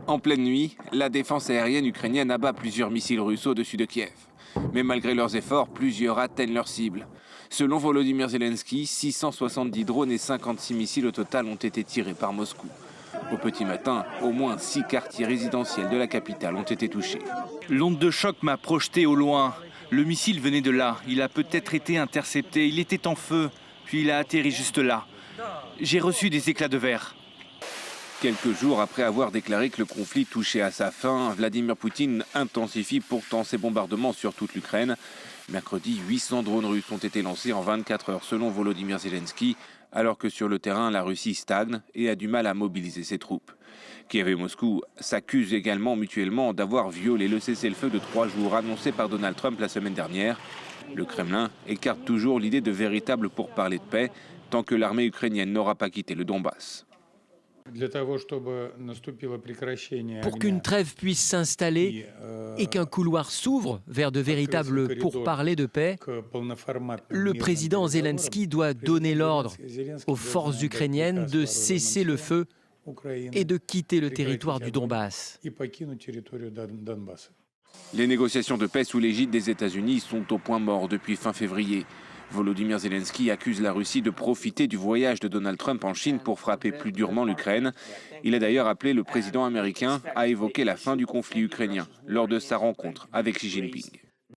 En pleine nuit, la défense aérienne ukrainienne abat plusieurs missiles russes au-dessus de Kiev. Mais malgré leurs efforts, plusieurs atteignent leur cible. Selon Volodymyr Zelensky, 670 drones et 56 missiles au total ont été tirés par Moscou. Au petit matin, au moins 6 quartiers résidentiels de la capitale ont été touchés. L'onde de choc m'a projeté au loin. Le missile venait de là. Il a peut-être été intercepté. Il était en feu, puis il a atterri juste là. J'ai reçu des éclats de verre. Quelques jours après avoir déclaré que le conflit touchait à sa fin, Vladimir Poutine intensifie pourtant ses bombardements sur toute l'Ukraine. Mercredi, 800 drones russes ont été lancés en 24 heures selon Volodymyr Zelensky, alors que sur le terrain, la Russie stagne et a du mal à mobiliser ses troupes. Kiev et Moscou s'accusent également mutuellement d'avoir violé le cessez-le-feu de 3 jours annoncé par Donald Trump la semaine dernière. Le Kremlin écarte toujours l'idée de véritables pourparlers de paix tant que l'armée ukrainienne n'aura pas quitté le Donbass. Pour qu'une trêve puisse s'installer et qu'un couloir s'ouvre vers de véritables pourparlers de paix, le président Zelensky doit donner l'ordre aux forces ukrainiennes de cesser le feu et de quitter le territoire du Donbass. Les négociations de paix sous l'égide des États-Unis sont au point mort depuis fin février. Volodymyr Zelensky accuse la Russie de profiter du voyage de Donald Trump en Chine pour frapper plus durement l'Ukraine. Il a d'ailleurs appelé le président américain à évoquer la fin du conflit ukrainien lors de sa rencontre avec Xi Jinping.